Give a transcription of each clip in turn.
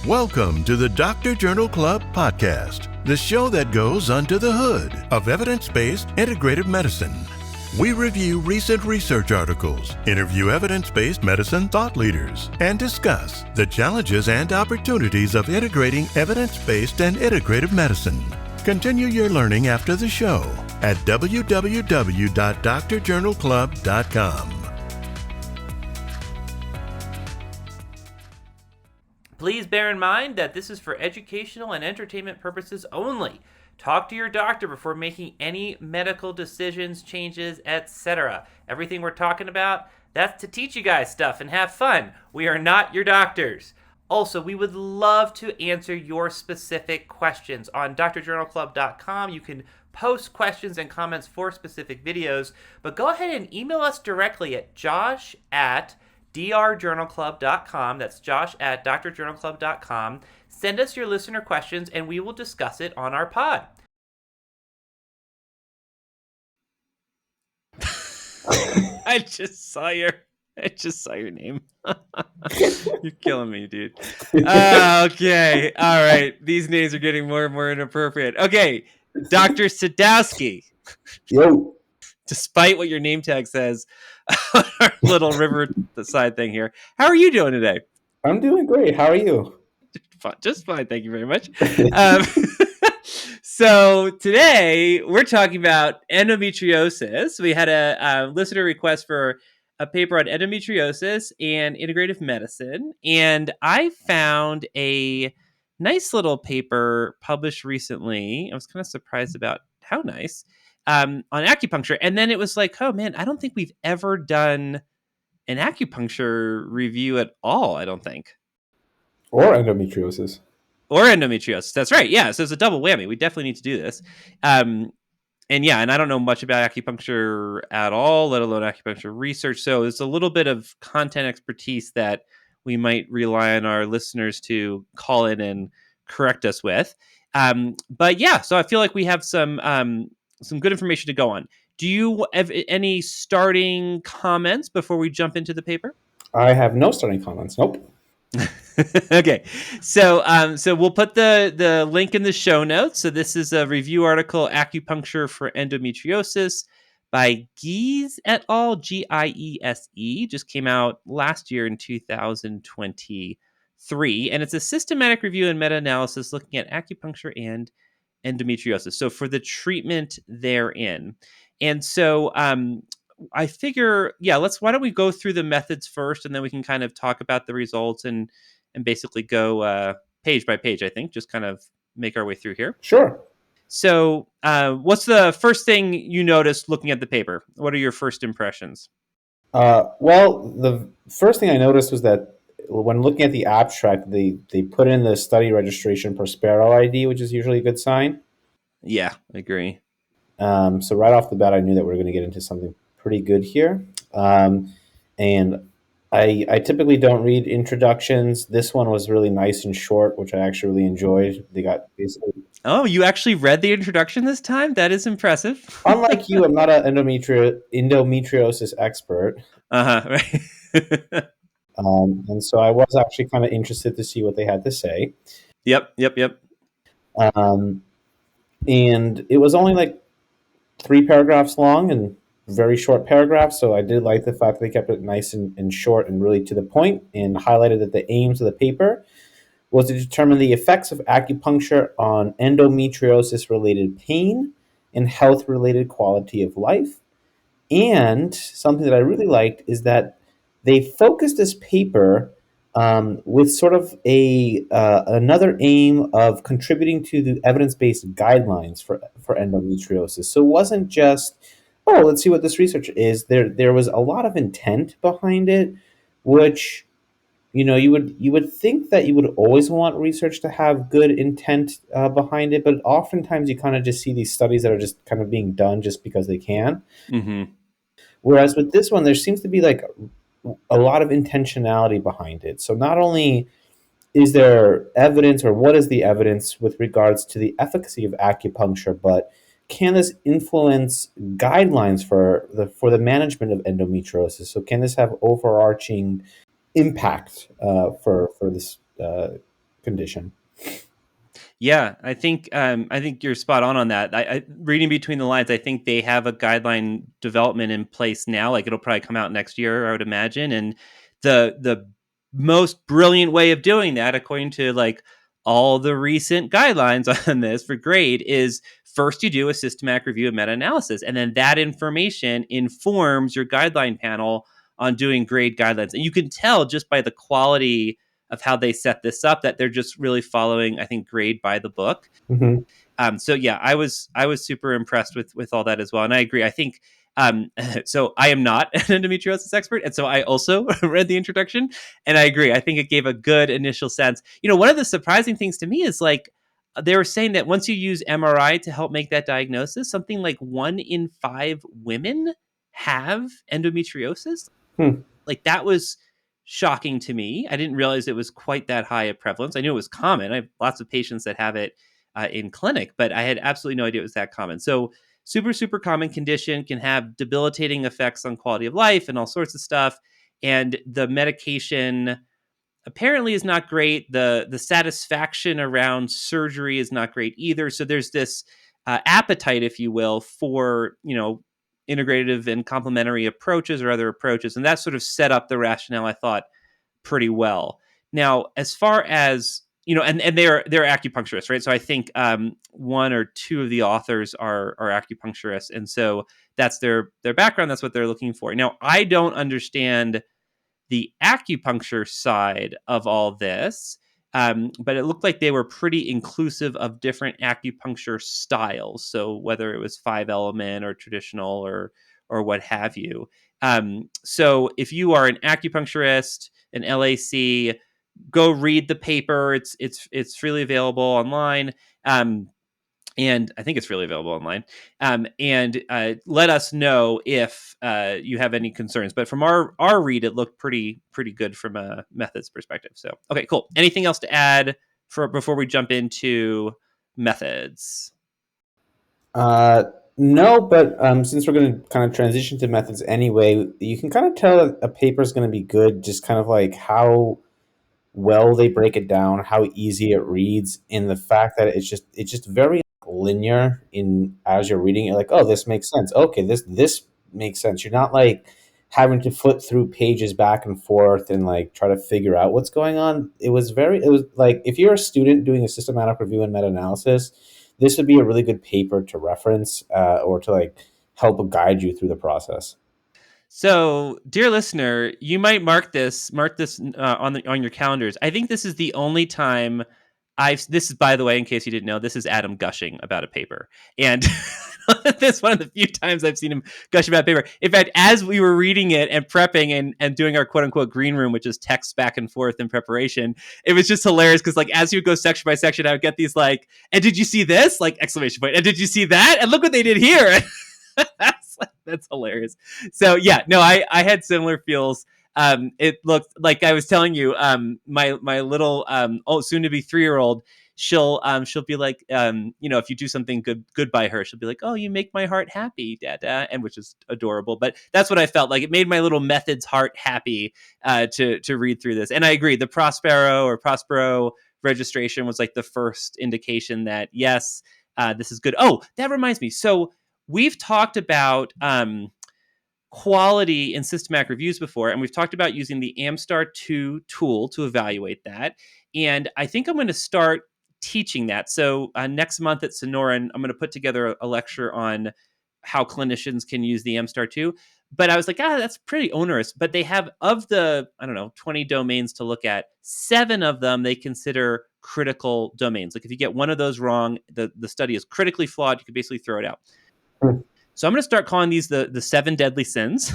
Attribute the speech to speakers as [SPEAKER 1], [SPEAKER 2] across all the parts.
[SPEAKER 1] Welcome to the Doctor Journal Club podcast, the show that goes under the hood of evidence-based integrative medicine. We review recent research articles, interview evidence-based medicine thought leaders, and discuss the challenges and opportunities of integrating evidence-based and integrative medicine. Continue your learning after the show at www.drjournalclub.com.
[SPEAKER 2] Please bear in mind that this is for educational and entertainment purposes only. Talk to your doctor before making any medical decisions, changes, etc. Everything we're talking about, that's to teach you guys stuff and have fun. We are not your doctors. Also, we would love to answer your specific questions. On drjournalclub.com, you can post questions and comments for specific videos, but go ahead and email us directly at josh@drjournalclub.com. That's josh@drjournalclub.com. Send us your listener questions and we will discuss it on our pod. I just saw your name. You're killing me, dude. Okay. All right. These names are getting more and more inappropriate. Okay. Dr. Sadowski.
[SPEAKER 3] Yo.
[SPEAKER 2] Despite what your name tag says, our little riverside thing here. How are you doing today?
[SPEAKER 3] I'm doing great. How are you?
[SPEAKER 2] Just fine. Thank you very much. So today we're talking about endometriosis. We had a listener request for a paper on endometriosis and integrative medicine. And I found a nice little paper published recently. I was kind of surprised about how nice. On acupuncture. And then it was like, oh man, I don't think we've ever done an acupuncture review at all, I don't think.
[SPEAKER 3] Or endometriosis.
[SPEAKER 2] That's right. Yeah. So it's a double whammy. We definitely need to do this. And I don't know much about acupuncture at all, let alone acupuncture research. So it's a little bit of content expertise that we might rely on our listeners to call in and correct us with. But yeah, so I feel like we have some good information to go on. Do you have any starting comments before we jump into the paper?
[SPEAKER 3] I have no starting comments. Nope.
[SPEAKER 2] Okay. So we'll put the link in the show notes. So this is a review article, Acupuncture for Endometriosis by Giese et al., Giese, just came out last year in 2023. And it's a systematic review and meta-analysis looking at acupuncture and endometriosis. So for the treatment therein. And so I figure, why don't we go through the methods first, and then we can kind of talk about the results and basically go page by page, I think, just kind of make our way through here.
[SPEAKER 3] Sure.
[SPEAKER 2] So what's the first thing you noticed looking at the paper? What are your first impressions?
[SPEAKER 3] Well, the first thing I noticed was that when looking at the abstract, they put in the study registration per Sparrow ID, which is usually a good sign.
[SPEAKER 2] Yeah, I agree.
[SPEAKER 3] So right off the bat, I knew that we were going to get into something pretty good here. And I typically don't read introductions. This one was really nice and short, which I actually really enjoyed. They got basically...
[SPEAKER 2] Oh, you actually read the introduction this time? That is impressive.
[SPEAKER 3] Unlike you, I'm not an endometriosis expert.
[SPEAKER 2] Right.
[SPEAKER 3] And so I was actually kind of interested to see what they had to say.
[SPEAKER 2] Yep.
[SPEAKER 3] And it was only like 3 paragraphs long and very short paragraphs. So I did like the fact that they kept it nice and short and really to the point, and highlighted that the aims of the paper was to determine the effects of acupuncture on endometriosis-related pain and health-related quality of life. And something that I really liked is that they focused this paper with sort of another aim of contributing to the evidence-based guidelines for endometriosis. So it wasn't just, oh, let's see what this research is. There was a lot of intent behind it, which, you would think that you would always want research to have good intent behind it, but oftentimes you kind of just see these studies that are just kind of being done just because they can.
[SPEAKER 2] Mm-hmm.
[SPEAKER 3] Whereas with this one, there seems to be like a lot of intentionality behind it. So not only is there evidence, or what is the evidence with regards to the efficacy of acupuncture, but can this influence guidelines for the management of endometriosis? So can this have overarching impact for this condition.
[SPEAKER 4] Yeah, I think you're spot on that. Reading between the lines, I think they have a guideline development in place now. Like it'll probably come out next year, I would imagine. And the most brilliant way of doing that, according to like all the recent guidelines on this for grade, is first you do a systematic review and meta-analysis, and then that information informs your guideline panel on doing grade guidelines. And you can tell just by the quality of how they set this up that they're just really following, I think, grade by the book.
[SPEAKER 3] Mm-hmm.
[SPEAKER 4] So yeah, I was super impressed with all that as well, and I agree. I think so. I am not an endometriosis expert, and so I also read the introduction, and I agree. I think it gave a good initial sense. One of the surprising things to me is like they were saying that once you use MRI to help make that diagnosis, something like 1 in 5 women have endometriosis. Like that was shocking to me. I didn't realize it was quite that high a prevalence. I knew it was common. I have lots of patients that have it in clinic, but I had absolutely no idea it was that common. So super, super common condition, can have debilitating effects on quality of life and all sorts of stuff. And the medication apparently is not great. The satisfaction around surgery is not great either. So there's this appetite, if you will, for, integrative and complementary approaches or other approaches. And that sort of set up the rationale, I thought, pretty well. Now, as far as, and they're acupuncturists, right? So I think 1 or 2 of the authors are acupuncturists. And so that's their background. That's what they're looking for. Now, I don't understand the acupuncture side of all this, but it looked like they were pretty inclusive of different acupuncture styles. So whether it was 5-element or traditional or what have you. So if you are an acupuncturist, an LAC, go read the paper. It's freely available online. And I think it's freely available online. And let us know if you have any concerns. But from our read, it looked pretty good from a methods perspective. So, okay, cool. Anything else to add before we jump into methods?
[SPEAKER 3] No, but since we're going to kind of transition to methods anyway, you can kind of tell that a paper is going to be good, just kind of like how well they break it down, how easy it reads, and the fact that it's just very linear in as you're reading it. Like, oh, this makes sense. Okay, this makes sense. You're not like having to flip through pages back and forth and like try to figure out what's going on. It was like if you're a student doing a systematic review and meta-analysis, this would be a really good paper to reference or to like help guide you through the process.
[SPEAKER 4] So, dear listener, you might mark this on your calendars. I think this is the only time this is, by the way, in case you didn't know, this is Adam gushing about a paper. And this is one of the few times I've seen him gush about paper. In fact, as we were reading it and prepping and doing our quote unquote green room, which is text back and forth in preparation, it was just hilarious because like as you would go section by section, I would get these like, and did you see this? Like exclamation point. And did you see that? And look what they did here. That's hilarious. So yeah, no, I had similar feels. It looked like I was telling you, my little soon to be 3-year-old, she'll be like, if you do something good by her, she'll be like, oh, you make my heart happy, Dada, and which is adorable. But that's what I felt like. It made my little methods heart happy to read through this. And I agree, the Prospero registration was like the first indication that yes, this is good. Oh, that reminds me. So we've talked about quality in systematic reviews before, and we've talked about using the Amstar 2 tool to evaluate that. And I think I'm going to start teaching that. So next month at Sonoran, I'm going to put together a lecture on how clinicians can use the Amstar 2. But I was like, that's pretty onerous. But they have, of the, 20 domains to look at, 7 of them they consider critical domains. Like if you get one of those wrong, the study is critically flawed. You could basically throw it out. So I'm going to start calling these the 7 deadly sins.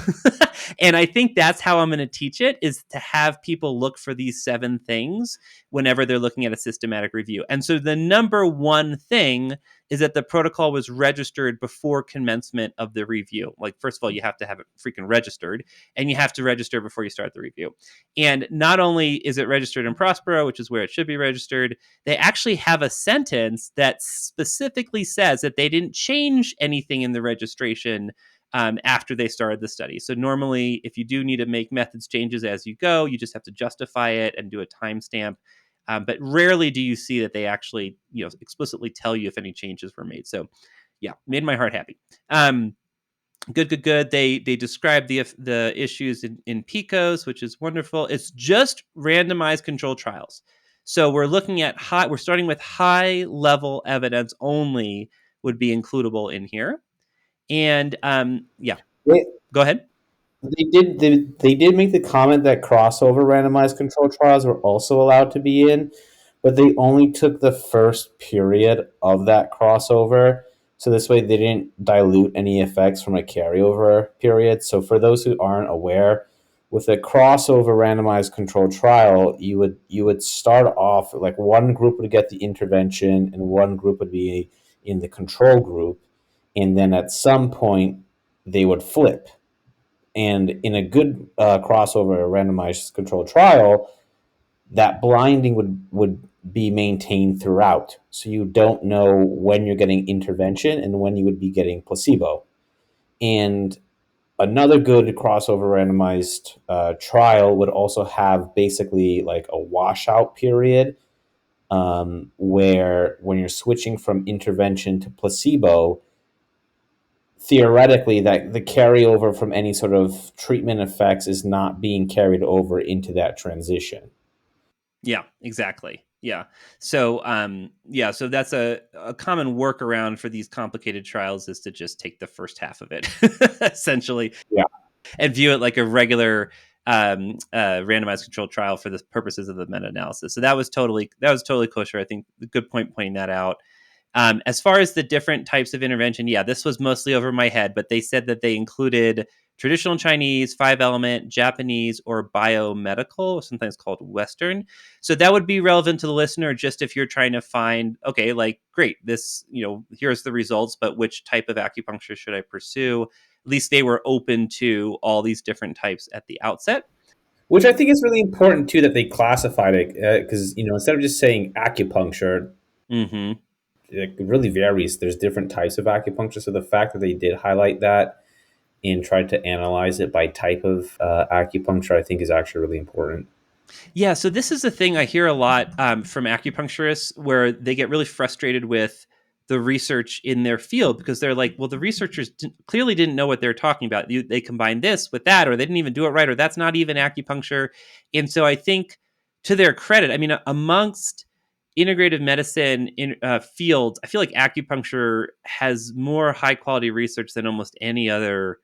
[SPEAKER 4] And I think that's how I'm going to teach it, is to have people look for these 7 things whenever they're looking at a systematic review. And so the number one thing is that the protocol was registered before commencement of the review. Like, first of all, you have to have it freaking registered, and you have to register before you start the review. And not only is it registered in Prospero, which is where it should be registered, they actually have a sentence that specifically says that they didn't change anything in the registration after they started the study. So normally, if you do need to make methods changes as you go, you just have to justify it and do a timestamp. But rarely do you see that they actually, explicitly tell you if any changes were made. So, yeah, made my heart happy. Good. They describe the issues in PICOs, which is wonderful. It's just randomized control trials. So we're looking at we're starting with high level evidence only would be includable in here. And go ahead.
[SPEAKER 3] They did make the comment that crossover randomized control trials were also allowed to be in, but they only took the first period of that crossover. So this way they didn't dilute any effects from a carryover period. So for those who aren't aware, with a crossover randomized control trial, you would start off like one group would get the intervention and one group would be in the control group, and then at some point they would flip. And in a good crossover randomized control trial, that blinding would be maintained throughout. So you don't know when you're getting intervention and when you would be getting placebo. And another good crossover randomized trial would also have basically like a washout period where when you're switching from intervention to placebo, theoretically that the carryover from any sort of treatment effects is not being carried over into that transition.
[SPEAKER 4] Yeah, exactly. Yeah. So, so that's a common workaround for these complicated trials is to just take the first half of it, essentially,
[SPEAKER 3] Yeah.
[SPEAKER 4] and view it like a regular randomized controlled trial for the purposes of the meta-analysis. So that was totally kosher. I think a good point pointing that out. As far as the different types of intervention, this was mostly over my head, but they said that they included traditional Chinese, 5-element, Japanese, or biomedical, sometimes called Western. So that would be relevant to the listener just if you're trying to find, okay, like, great, this, here's the results, but which type of acupuncture should I pursue? At least they were open to all these different types at the outset.
[SPEAKER 3] Which I think is really important, too, that they classified it, because, instead of just saying acupuncture,
[SPEAKER 4] Mm-hmm.
[SPEAKER 3] it really varies. There's different types of acupuncture. So the fact that they did highlight that and tried to analyze it by type of acupuncture, I think is actually really important.
[SPEAKER 4] Yeah, so this is the thing I hear a lot from acupuncturists where they get really frustrated with the research in their field because they're like, well, the researchers clearly didn't know what they're talking about. They combined this with that, or they didn't even do it right, or that's not even acupuncture. And so I think to their credit, I mean, amongst integrative medicine in fields, I feel like acupuncture has more high quality research than almost any other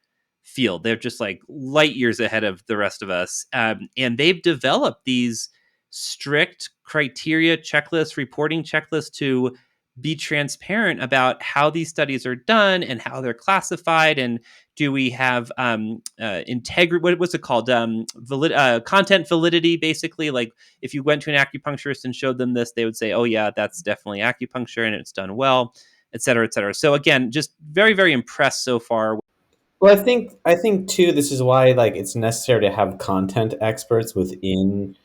[SPEAKER 4] field. They're just like light years ahead of the rest of us. And they've developed these strict criteria checklists, reporting checklists to be transparent about how these studies are done and how they're classified. And do we have integrity? What's it called? Content validity, basically. Like if you went to an acupuncturist and showed them this, they would say, oh, yeah, that's definitely acupuncture and it's done well, et cetera, et cetera. So again, just very, very impressed so far.
[SPEAKER 3] Well, I think too, this is why like it's necessary to have content experts within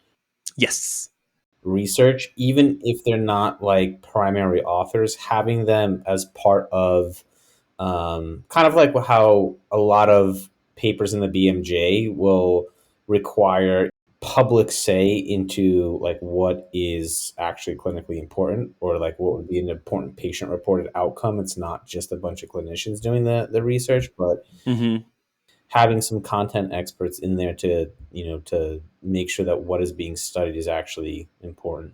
[SPEAKER 4] Yes.
[SPEAKER 3] research, even if they're not like primary authors, having them as part of kind of like how a lot of papers in the BMJ will require public say into like what is actually clinically important or like what would be an important patient reported outcome. It's not just a bunch of clinicians doing the research, but
[SPEAKER 4] Mm-hmm.
[SPEAKER 3] having some content experts in there to to make sure that what is being studied is actually important.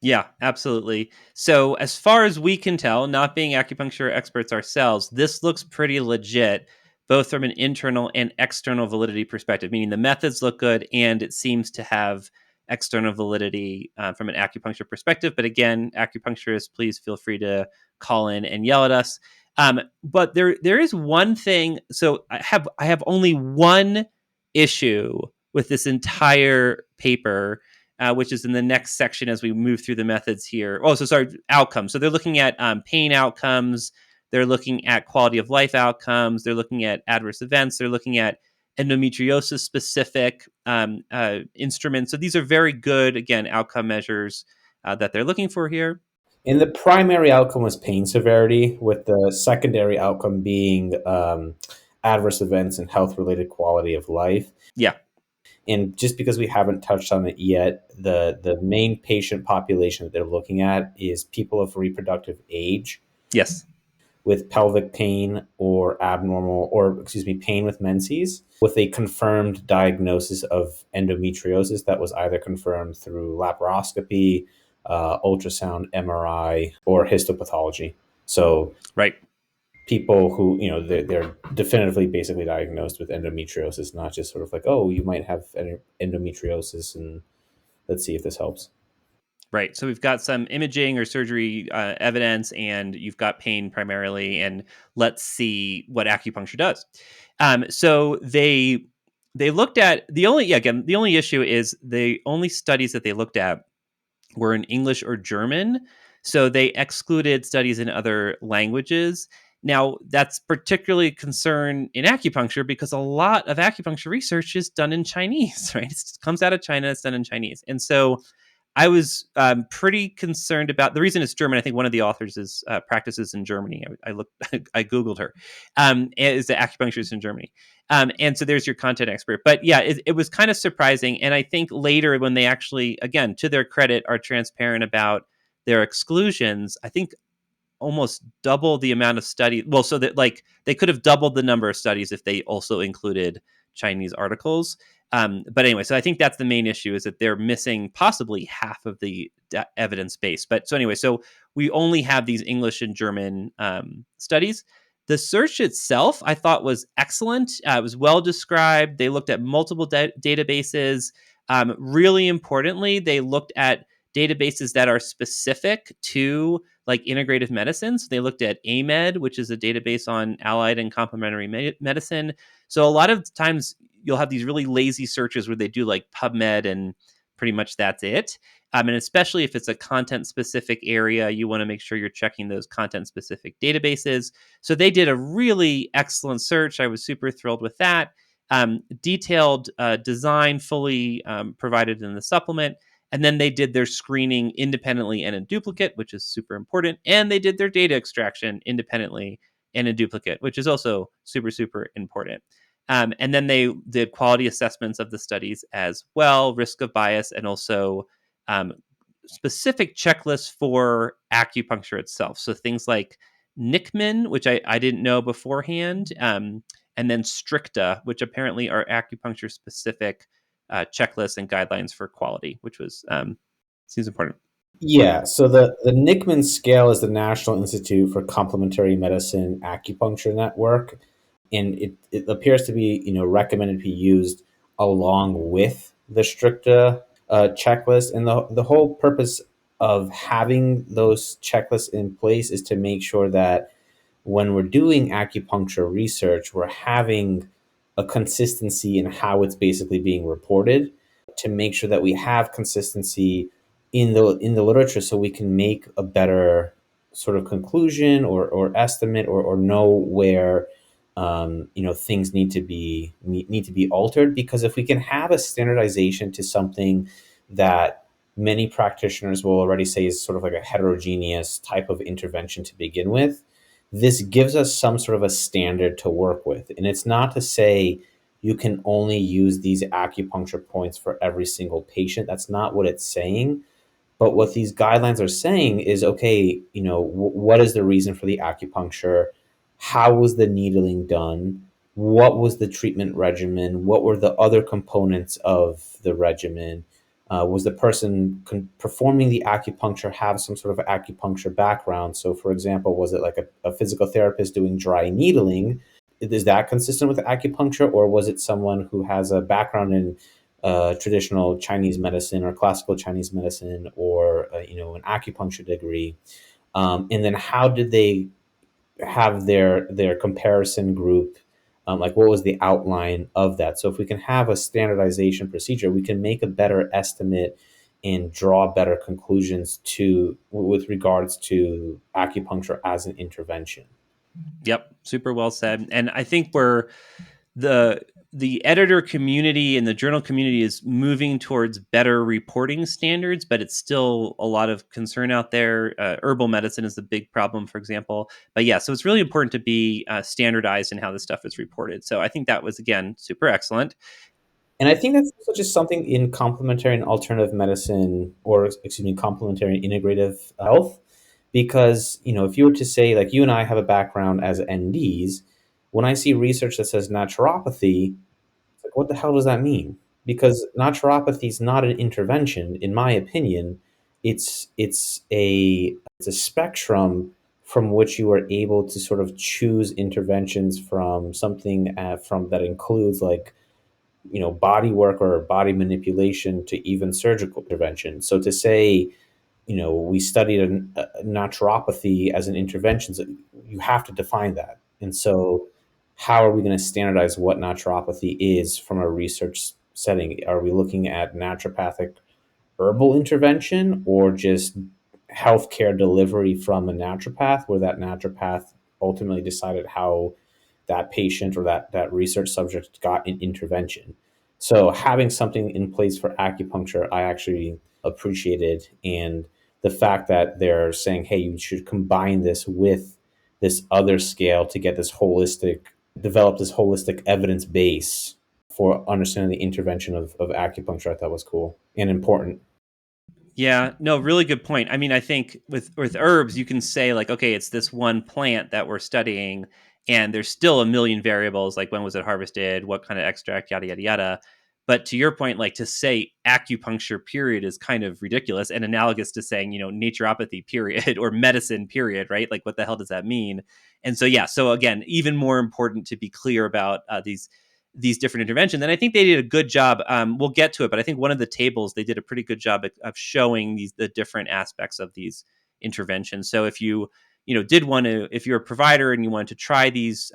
[SPEAKER 4] Yeah, absolutely. So, as far as we can tell, not being acupuncture experts ourselves, this looks pretty legit, both from an internal and external validity perspective, meaning the methods look good and it seems to have external validity from an acupuncture perspective. But again, acupuncturists, please feel free to call in and yell at us. But there is one thing. So, I have only one issue with this entire paper, which is in the next section as we move through the methods here. Oh, so sorry, outcomes. So they're looking at pain outcomes. They're looking at quality of life outcomes. They're looking at adverse events. They're looking at endometriosis specific instruments. So these are very good, again, outcome measures that they're looking for here.
[SPEAKER 3] And the primary outcome was pain severity, with the secondary outcome being adverse events and health related quality of life.
[SPEAKER 4] Yeah.
[SPEAKER 3] And just because we haven't touched on it yet, the main patient population that they're looking at is people of reproductive age
[SPEAKER 4] Yes.
[SPEAKER 3] with pelvic pain or abnormal, or excuse me, pain with menses, with a confirmed diagnosis of endometriosis that was either confirmed through laparoscopy, ultrasound, MRI, or histopathology. So
[SPEAKER 4] Right.
[SPEAKER 3] people who, they're definitively basically diagnosed with endometriosis, not just sort of like, oh, you might have endometriosis and let's see if this helps.
[SPEAKER 4] Right. So we've got some imaging or surgery evidence, and you've got pain primarily, and let's see what acupuncture does. So they looked at the only issue is the only studies that they looked at were in English or German. So they excluded studies in other languages. Now, that's particularly a concern in acupuncture because a lot of acupuncture research is done in Chinese, right? It comes out of China, it's done in Chinese. And so I was pretty concerned about the reason it's German. I think one of the authors is practices in Germany. I looked, I googled her. Is the acupuncturist in Germany, and so there's your content expert. But yeah, it was kind of surprising. And I think later when they actually, again, to their credit, are transparent about their exclusions, I think almost double the amount of study. Well, so that like they could have doubled the number of studies if they also included Chinese articles. But anyway, so I think that's the main issue is that they're missing possibly half of the evidence base. But so anyway, so we only have these English and German studies. The search itself, I thought, was excellent. It was well described. They looked at multiple databases. Really importantly, they looked at databases that are specific to like integrative medicine. So they looked at AMED, which is a database on allied and complementary medicine. So a lot of times you'll have these really lazy searches where they do like PubMed and pretty much that's it. And especially if it's a content specific area, you want to make sure you're checking those content specific databases. So they did a really excellent search. I was super thrilled with that. Detailed design fully provided in the supplement. And then they did their screening independently and in duplicate, which is super important. And they did their data extraction independently and in duplicate, which is also super, super important. And then they did quality assessments of the studies as well, risk of bias, and also specific checklists for acupuncture itself. So things like Nickman, which I didn't know beforehand, and then Stricta, which apparently are acupuncture specific checklists and guidelines for quality, which was seems important.
[SPEAKER 3] Yeah, so the Nickman scale is the National Institute for Complementary Medicine Acupuncture Network, and it appears to be recommended to be used along with the Stricta checklist. And the whole purpose of having those checklists in place is to make sure that when we're doing acupuncture research, we're having a consistency in how it's basically being reported, to make sure that we have consistency in the literature so we can make a better sort of conclusion or estimate or know where things need to be altered. Because if we can have a standardization to something that many practitioners will already say is sort of like a heterogeneous type of intervention to begin with, this gives us some sort of a standard to work with. And it's not to say you can only use these acupuncture points for every single patient. That's not what it's saying. But what these guidelines are saying is, okay, what is the reason for the acupuncture? How was the needling done? What was the treatment regimen? What were the other components of the regimen? Was the person performing the acupuncture have some sort of acupuncture background? So, for example, was it like a physical therapist doing dry needling? Is that consistent with acupuncture, or was it someone who has a background in traditional Chinese medicine or classical Chinese medicine, or an acupuncture degree? And then how did they have their comparison group? Like, what was the outline of that? So if we can have a standardization procedure, we can make a better estimate and draw better conclusions with regards to acupuncture as an intervention.
[SPEAKER 4] Yep, super well said. And I think where the editor community and the journal community is moving towards better reporting standards, but it's still a lot of concern out there. Herbal medicine is the big problem, for example. But yeah, so it's really important to be standardized in how this stuff is reported. So I think that was, again, super excellent.
[SPEAKER 3] And I think that's also just something in complementary and alternative medicine, or excuse me, complementary and integrative health. Because, if you were to say, like, you and I have a background as NDs, when I see research that says naturopathy, it's like, what the hell does that mean? Because naturopathy is not an intervention, in my opinion. It's a spectrum from which you are able to sort of choose interventions from something from that includes, like, body work or body manipulation to even surgical intervention. So to say, we studied a naturopathy as an intervention, so you have to define that. And so, how are we going to standardize what naturopathy is from a research setting? Are we looking at naturopathic herbal intervention, or just healthcare delivery from a naturopath, where that naturopath ultimately decided how that patient or that research subject got an intervention? So having something in place for acupuncture, I actually appreciated. And the fact that they're saying, hey, you should combine this with this other scale to get develop this holistic evidence base for understanding the intervention of acupuncture, I thought was cool and important.
[SPEAKER 4] Yeah, no, really good point. I mean, I think with herbs, you can say like, okay, it's this one plant that we're studying, and there's still a million variables, like when was it harvested, what kind of extract, yada yada yada. But to your point, like to say acupuncture period is kind of ridiculous and analogous to saying, naturopathy period or medicine period, right? Like, what the hell does that mean? And so, yeah, so again, even more important to be clear about these different interventions. And I think they did a good job. We'll get to it, but I think one of the tables, they did a pretty good job of showing the different aspects of these interventions. So if you did want to, if you're a provider and you wanted to try these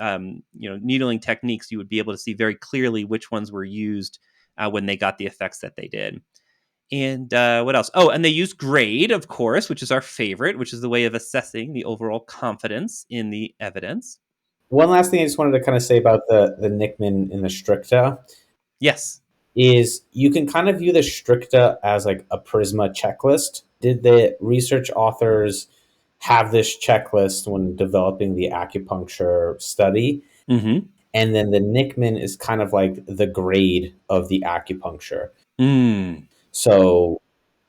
[SPEAKER 4] needling techniques, you would be able to see very clearly which ones were used when they got the effects that they did. And what else? Oh, and they use grade, of course, which is our favorite, which is the way of assessing the overall confidence in the evidence.
[SPEAKER 3] One last thing I just wanted to kind of say about the Nickman and the Stricta
[SPEAKER 4] Yes.
[SPEAKER 3] is you can kind of view the Stricta as like a Prisma checklist. Did the research authors have this checklist when developing the acupuncture study?
[SPEAKER 4] Mm-hmm.
[SPEAKER 3] And then the Nickman is kind of like the grade of the acupuncture.
[SPEAKER 4] Mm.
[SPEAKER 3] So,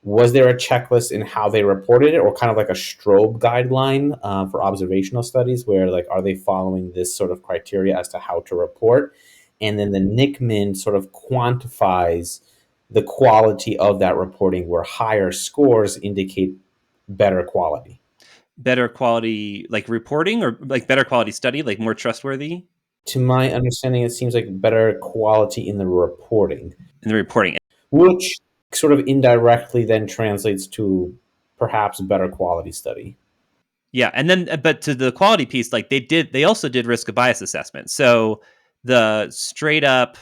[SPEAKER 3] was there a checklist in how they reported it, or kind of like a strobe guideline for observational studies, where, like, are they following this sort of criteria as to how to report? And then the Nickman sort of quantifies the quality of that reporting, where higher scores indicate better quality.
[SPEAKER 4] Better quality, like reporting, or like better quality study, like more trustworthy
[SPEAKER 3] To my understanding, it seems like better quality in the reporting,
[SPEAKER 4] in the reporting.
[SPEAKER 3] which sort of indirectly then translates to perhaps better quality study.
[SPEAKER 4] Yeah, and then but to the quality piece, like they also did risk of bias assessment. So the straight up,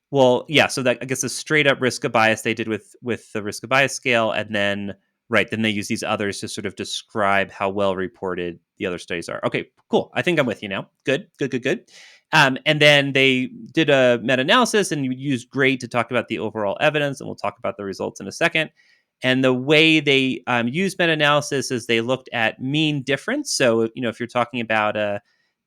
[SPEAKER 4] well, yeah, so that I guess the straight up risk of bias they did with the risk of bias scale, and then then they use these others to sort of describe how well reported the other studies are. Okay, cool. I think I'm with you now. Good, good, good, good. And then they did a meta-analysis, and you use grade to talk about the overall evidence, and we'll talk about the results in a second. And the way they use meta-analysis is they looked at mean difference. So, if you're talking about a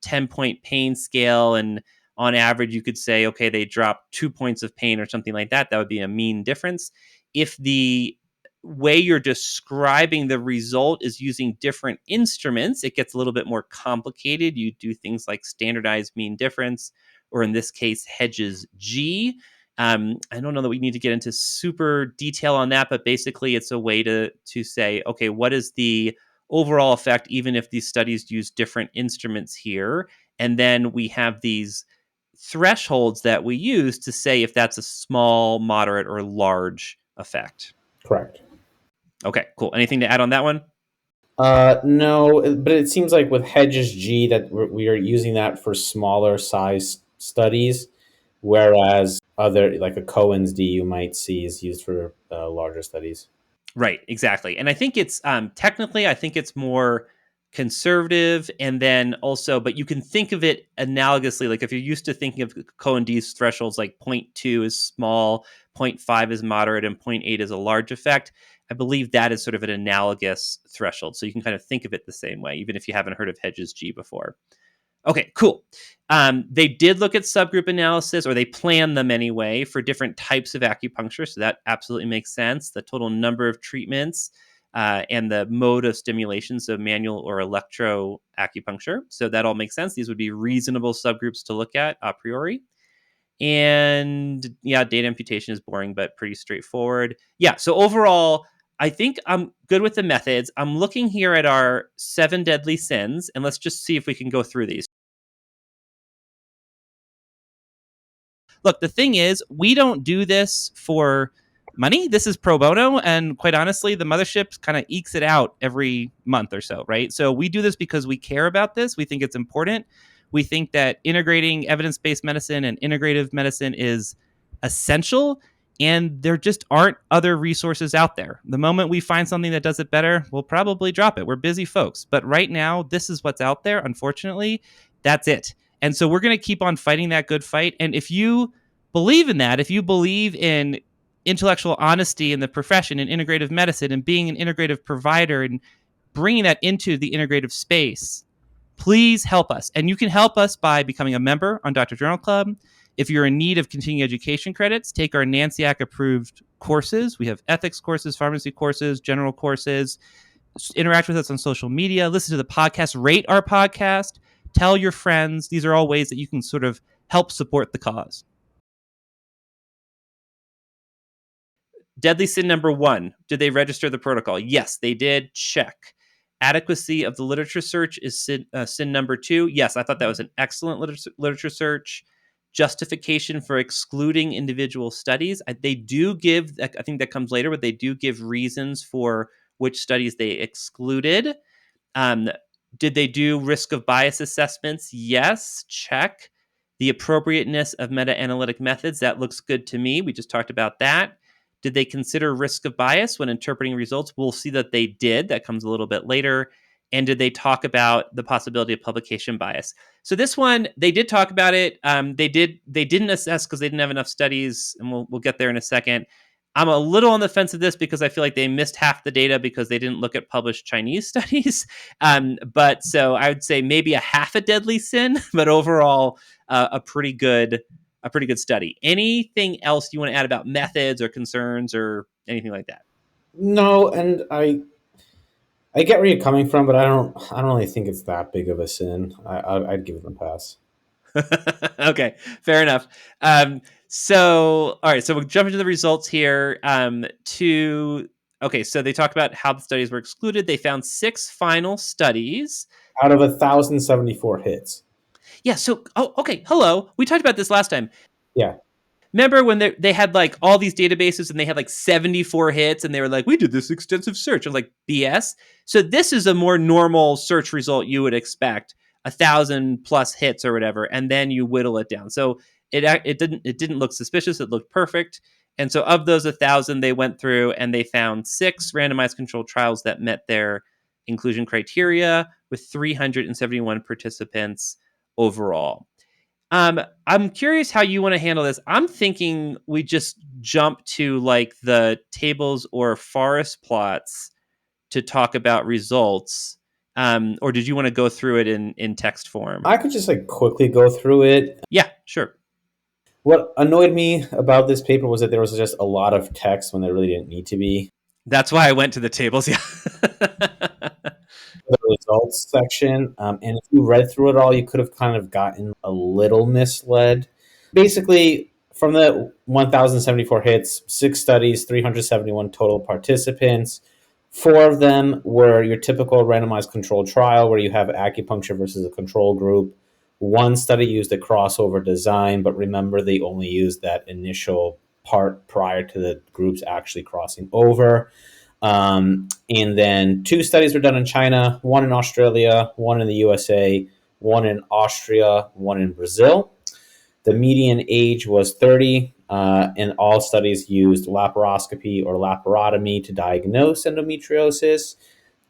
[SPEAKER 4] 10-point pain scale, and on average, you could say, okay, they dropped 2 points of pain or something like that. That would be a mean difference. If the way you're describing the result is using different instruments, it gets a little bit more complicated. You do things like standardized mean difference, or in this case, Hedges G. I don't know that we need to get into super detail on that, but basically, it's a way to say, okay, what is the overall effect, even if these studies use different instruments here? And then we have these thresholds that we use to say if that's a small, moderate, or large effect.
[SPEAKER 3] Correct.
[SPEAKER 4] Okay, cool. Anything to add on that one?
[SPEAKER 3] No, but it seems like with Hedges G that we are using that for smaller size studies, whereas other, like a Cohen's D, you might see is used for larger studies.
[SPEAKER 4] Right, exactly. And I think it's technically, I think it's more conservative, and then also, but you can think of it analogously. Like if you're used to thinking of Cohen-D's thresholds, like 0.2 is small, 0.5 is moderate, and 0.8 is a large effect. I believe that is sort of an analogous threshold. So you can kind of think of it the same way, even if you haven't heard of Hedges G before. Okay, cool. They did look at subgroup analysis, or they planned them anyway, for different types of acupuncture. So that absolutely makes sense. The total number of treatments and the mode of stimulation, so manual or electro acupuncture. So that all makes sense. These would be reasonable subgroups to look at a priori. And yeah, data imputation is boring, but pretty straightforward. Yeah, so overall, I think I'm good with the methods. I'm looking here at our 7 deadly sins, and let's just see if we can go through these. Look, the thing is, we don't do this for money. This is pro bono. And quite honestly, the mothership kind of ekes it out every month or so, right? So we do this because we care about this. We think it's important. We think that integrating evidence based medicine and integrative medicine is essential. And there just aren't other resources out there. The moment we find something that does it better, we'll probably drop it. We're busy folks. But right now, this is what's out there. Unfortunately, that's it. And so we're going to keep on fighting that good fight. And if you believe in that, if you believe in intellectual honesty in the profession and integrative medicine and being an integrative provider and bringing that into the integrative space, please help us. And you can help us by becoming a member on Dr. Journal Club. If you're in need of continuing education credits, take our NANCIAC approved courses. We have ethics courses, pharmacy courses, general courses. Interact with us on social media, listen to the podcast, rate our podcast, tell your friends. These are all ways that you can sort of help support the cause. Deadly sin number 1. Did they register the protocol? Yes, they did. Check. Adequacy of the literature search is sin number 2. Yes, I thought that was an excellent literature search. Justification for excluding individual studies. They do give, I think that comes later, but they do give reasons for which studies they excluded. Did they do risk of bias assessments? Yes, check. The appropriateness of meta-analytic methods, that looks good to me. We just talked about that. Did they consider risk of bias when interpreting results? We'll see that they did. That comes a little bit later. And did they talk about the possibility of publication bias? So this one, they did talk about it. They didn't assess because they didn't have enough studies, and we'll get there in a second. I'm a little on the fence of this because I feel like they missed half the data because they didn't look at published Chinese studies. But so I would say maybe a half a deadly sin, but overall a pretty good study. Anything else you want to add about methods or concerns or anything like that?
[SPEAKER 3] No, and I get where you're coming from, but I don't really think it's that big of a sin. I'd give it a pass.
[SPEAKER 4] Okay, fair enough. So, all right, so we'll jump into the results here. Okay, so they talk about how the studies were excluded. They found 6 final studies
[SPEAKER 3] out of 1,074 hits.
[SPEAKER 4] Yeah. So, okay. Hello. We talked about this last time.
[SPEAKER 3] Yeah.
[SPEAKER 4] Remember when they had like all these databases and they had like 74 hits and they were like, we did this extensive search. I was like, BS. So this is a more normal search result you would expect, 1,000 plus hits or whatever, and then you whittle it down. So it didn't look suspicious. It looked perfect. And so of those 1,000, they went through and they found 6 randomized controlled trials that met their inclusion criteria with 371 participants overall. I'm curious how you want to handle this. I'm thinking we just jump to like the tables or forest plots to talk about results. Or did you want to go through it in text form?
[SPEAKER 3] I could just like quickly go through it.
[SPEAKER 4] Yeah, sure.
[SPEAKER 3] What annoyed me about this paper was that there was just a lot of text when there really didn't need to be.
[SPEAKER 4] That's why I went to the tables. Yeah.
[SPEAKER 3] The results section. And if you read through it all, you could have kind of gotten a little misled. Basically, from the 1,074 hits, 6 studies, 371 total participants. 4 of them were your typical randomized controlled trial where you have acupuncture versus a control group. 1 study used a crossover design, but remember they only used that initial part prior to the groups actually crossing over. And then 2 studies were done in China, 1 in Australia, 1 in the USA, 1 in Austria, 1 in Brazil. The median age was 30, and all studies used laparoscopy or laparotomy to diagnose endometriosis.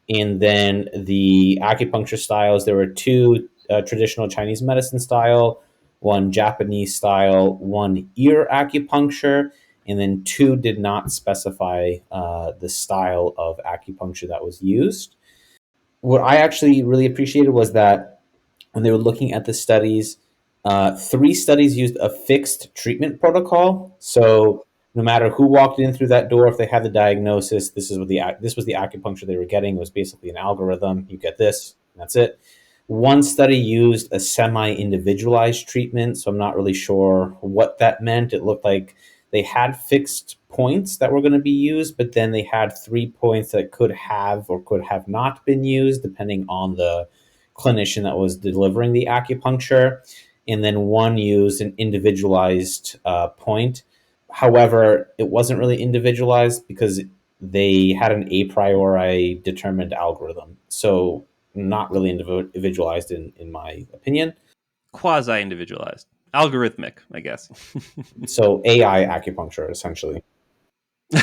[SPEAKER 3] And then the acupuncture styles, there were 2 traditional Chinese medicine style, 1 Japanese style, 1 ear acupuncture, and then 2 did not specify the style of acupuncture that was used. What I actually really appreciated was that when they were looking at the studies, 3 studies used a fixed treatment protocol. So no matter who walked in through that door, if they had the diagnosis, this was the acupuncture they were getting. It was basically an algorithm. You get this, and that's it. 1 study used a semi-individualized treatment, so I'm not really sure what that meant. It looked like they had fixed points that were going to be used, but then they had 3 points that could have or could have not been used, depending on the clinician that was delivering the acupuncture. And then 1 used an individualized point. However, it wasn't really individualized because they had an a priori determined algorithm. So not really individualized in my opinion.
[SPEAKER 4] Quasi individualized, algorithmic, I guess.
[SPEAKER 3] So AI acupuncture, essentially. For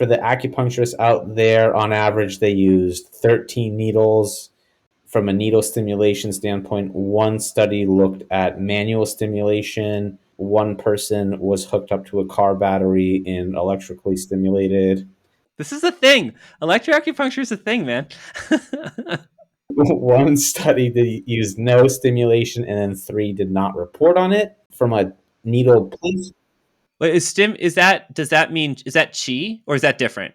[SPEAKER 3] the acupuncturists out there, on average, they used 13 needles. From a needle stimulation standpoint, 1 study looked at manual stimulation. 1 person was hooked up to a car battery and electrically stimulated.
[SPEAKER 4] This is a thing. Electroacupuncture is a thing, man.
[SPEAKER 3] 1 study they used no stimulation, and then 3 did not report on it. From a needle place,
[SPEAKER 4] Wait, does that mean, is that chi or is that different?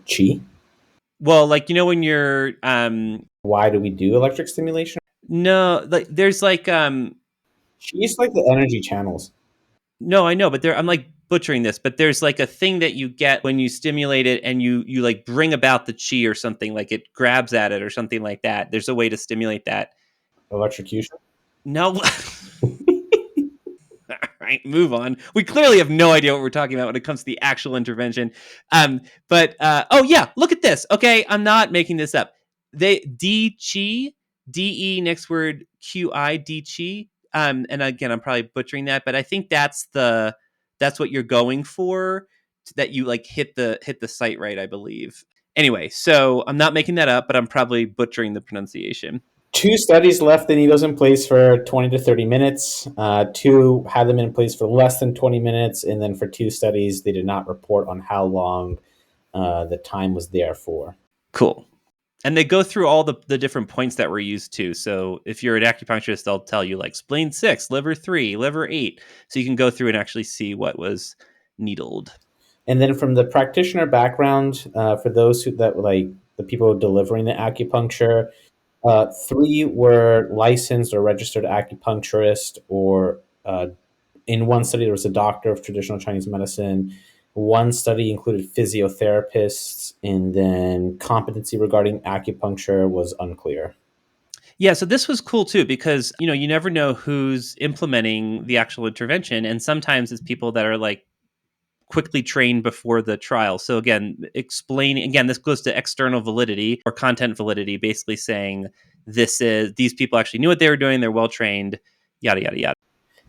[SPEAKER 3] chi.
[SPEAKER 4] Well, like, when you're
[SPEAKER 3] Why do we do electric stimulation?
[SPEAKER 4] no, like there's like
[SPEAKER 3] Chi is like the energy channels.
[SPEAKER 4] no, I know, but I'm like butchering this, but there's like a thing that you get when you stimulate it and you like bring about the chi or something, like it grabs at it or something like that. There's a way to stimulate that.
[SPEAKER 3] Electrocution.
[SPEAKER 4] No. All right, move on. We clearly have no idea what we're talking about when it comes to the actual intervention. Oh yeah, look at this. Okay, I'm not making this up. They D chi, DE next word QI D chi. And again, I'm probably butchering that, but I think that's what you're going for. That you like hit the site right, I believe. Anyway, so I'm not making that up, but I'm probably butchering the pronunciation.
[SPEAKER 3] 2 studies left the needles in place for 20 to 30 minutes. 2 had them in place for less than 20 minutes. And then for 2 studies, they did not report on how long the time was there for.
[SPEAKER 4] Cool. And they go through all the different points that were used too. So if you're an acupuncturist, they'll tell you like spleen 6, liver 3, liver 8. So you can go through and actually see what was needled.
[SPEAKER 3] And then from the practitioner background, for those that like the people delivering the acupuncture, 3 were licensed or registered acupuncturist, or in 1 study there was a doctor of traditional Chinese medicine. 1 study included physiotherapists, and then competency regarding acupuncture was unclear.
[SPEAKER 4] Yeah, so this was cool too because you never know who's implementing the actual intervention, and sometimes it's people that are like quickly trained before the trial. So again, this goes to external validity or content validity, basically saying these people actually knew what they were doing, they're well trained, yada yada yada.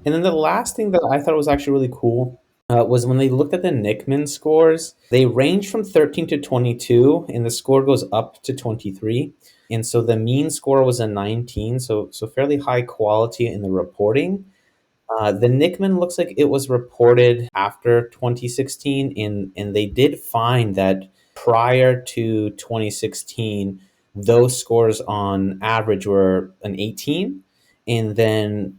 [SPEAKER 3] And then the last thing that I thought was actually really cool was when they looked at the Nickman scores. They range from 13 to 22, and the score goes up to 23. And so the mean score was a 19, so fairly high quality in the reporting. The Nickman looks like it was reported after 2016, and they did find that prior to 2016, those scores on average were an 18, and then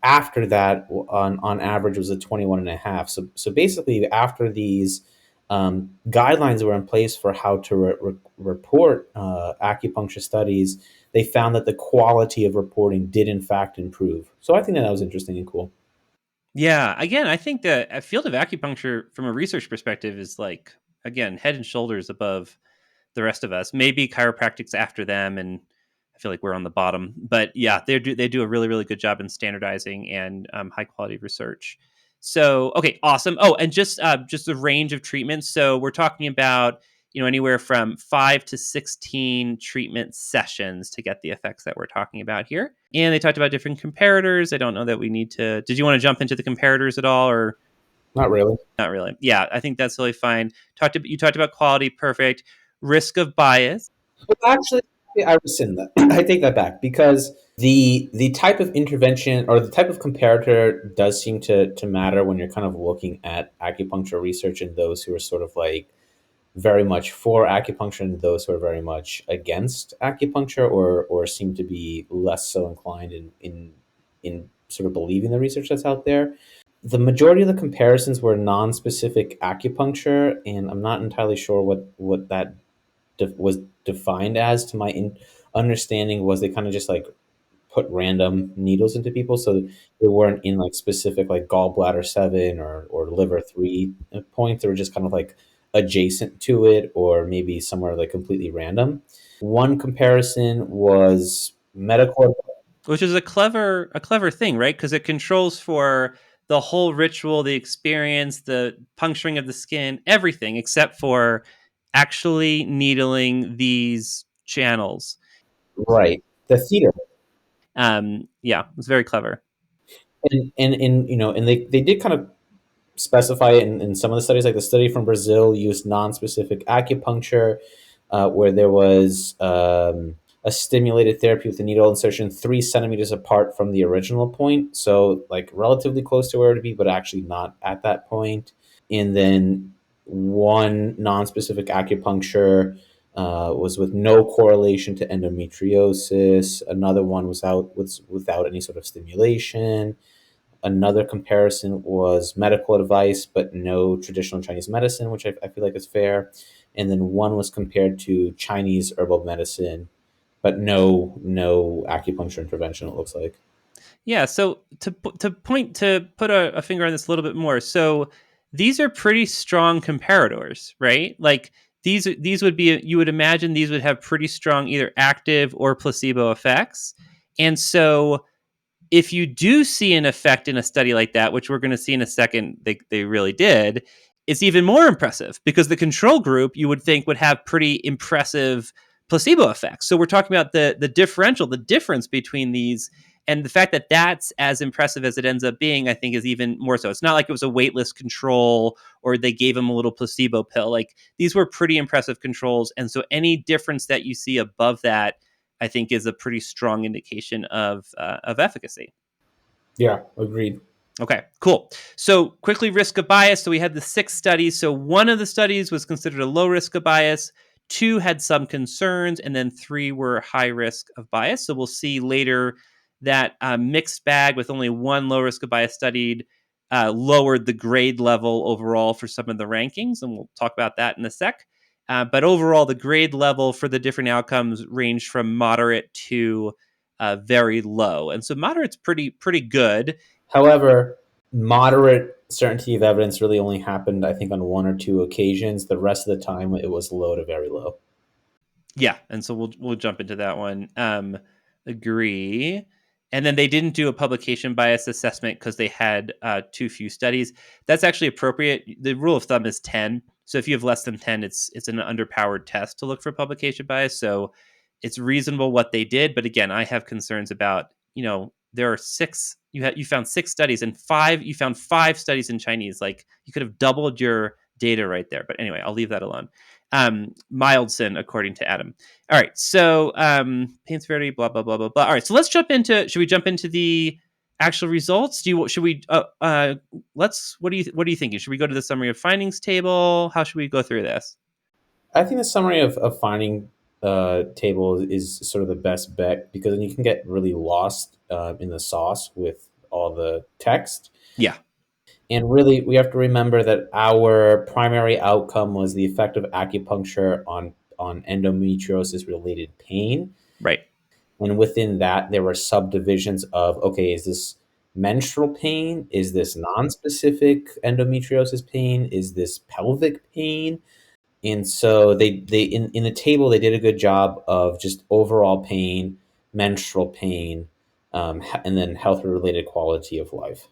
[SPEAKER 3] after that, on average, was a 21 and a half. So basically, after these guidelines were in place for how to report acupuncture studies, they found that the quality of reporting did in fact improve. So I think that was interesting and cool.
[SPEAKER 4] Yeah, again, I think the field of acupuncture from a research perspective is like, again, head and shoulders above the rest of us. Maybe chiropractic's after them, and I feel like we're on the bottom. But yeah, they do a really, really good job in standardizing and high quality research. So, okay, awesome. Oh, and just the range of treatments. So we're talking about anywhere from 5 to 16 treatment sessions to get the effects that we're talking about here. And they talked about different comparators. I don't know that we need to. Did you want to jump into the comparators at all, or
[SPEAKER 3] Not really?
[SPEAKER 4] not really? Yeah, I think that's really fine. You talked about quality, perfect. Risk of bias.
[SPEAKER 3] Well, actually, I rescind that. I take that back, because the type of intervention or the type of comparator does seem to matter when you're kind of looking at acupuncture research and those who are sort of like very much for acupuncture and those who are very much against acupuncture or seem to be less so inclined in sort of believing the research that's out there. The majority of the comparisons were non-specific acupuncture, and I'm not entirely sure what that was defined as. To my understanding was they kind of just like put random needles into people, so they weren't in like specific like gallbladder 7 or liver 3 points. They were just kind of like adjacent to it, or maybe somewhere like completely random. One comparison was medical,
[SPEAKER 4] which is a clever thing, right? Because it controls for the whole ritual, the experience, the puncturing of the skin, everything except for actually needling these channels.
[SPEAKER 3] right? The theater.
[SPEAKER 4] Yeah, it's very clever.
[SPEAKER 3] And and they did kind of specify it in some of the studies. Like the study from Brazil used non-specific acupuncture, where there was a stimulated therapy with a needle insertion 3 centimeters apart from the original point, so like relatively close to where it would be, but actually not at that point. And then one non-specific acupuncture was with no correlation to endometriosis. Another one was without any sort of stimulation. Another comparison was medical advice, but no traditional Chinese medicine, which I feel like is fair. And then one was compared to Chinese herbal medicine, but no acupuncture intervention, it looks like.
[SPEAKER 4] Yeah. So to put a finger on this a little bit more. So these are pretty strong comparators, right? Like these would be, you would imagine these would have pretty strong either active or placebo effects. And so if you do see an effect in a study like that, which we're going to see in a second, they really did, it's even more impressive because the control group you would think would have pretty impressive placebo effects. So we're talking about the differential, the difference between these, and the fact that that's as impressive as it ends up being, I think, is even more so. It's not like it was a weightless control or they gave them a little placebo pill. Like these were pretty impressive controls, and so any difference that you see above that, I think, is a pretty strong indication of efficacy.
[SPEAKER 3] Yeah, agreed.
[SPEAKER 4] Okay, cool. So quickly, risk of bias. So we had the 6 studies. So one of the studies was considered a low risk of bias. 2 had some concerns, and then 3 were high risk of bias. So we'll see later that mixed bag with only 1 low risk of bias studied lowered the grade level overall for some of the rankings, and we'll talk about that in a sec. But overall, the grade level for the different outcomes ranged from moderate to very low, and so moderate's pretty good.
[SPEAKER 3] However, moderate certainty of evidence really only happened, I think, on 1 or 2 occasions. The rest of the time, it was low to very low.
[SPEAKER 4] Yeah, and so we'll jump into that one. Agree. And then they didn't do a publication bias assessment because they had too few studies. That's actually appropriate. The rule of thumb is 10. So if you have less than 10, it's an underpowered test to look for publication bias. So it's reasonable what they did. But again, I have concerns about, there are 6. You found 6 studies, and you found 5 studies in Chinese. Like you could have doubled your data right there. But anyway, I'll leave that alone. Mild sin, according to Adam. All right, so pain severity, blah blah blah blah blah. All right, so let's jump into. Should we jump into the actual results? Should we? Let's. What are you thinking? Should we go to the summary of findings table? How should we go through this?
[SPEAKER 3] I think the summary of finding table is sort of the best bet, because then you can get really lost in the sauce with all the text.
[SPEAKER 4] Yeah.
[SPEAKER 3] And really, we have to remember that our primary outcome was the effect of acupuncture on endometriosis related pain.
[SPEAKER 4] Right.
[SPEAKER 3] And within that, there were subdivisions of, okay, is this menstrual pain? Is this non-specific endometriosis pain? Is this pelvic pain? And so they in the table, they did a good job of just overall pain, menstrual pain, and then health related quality of life.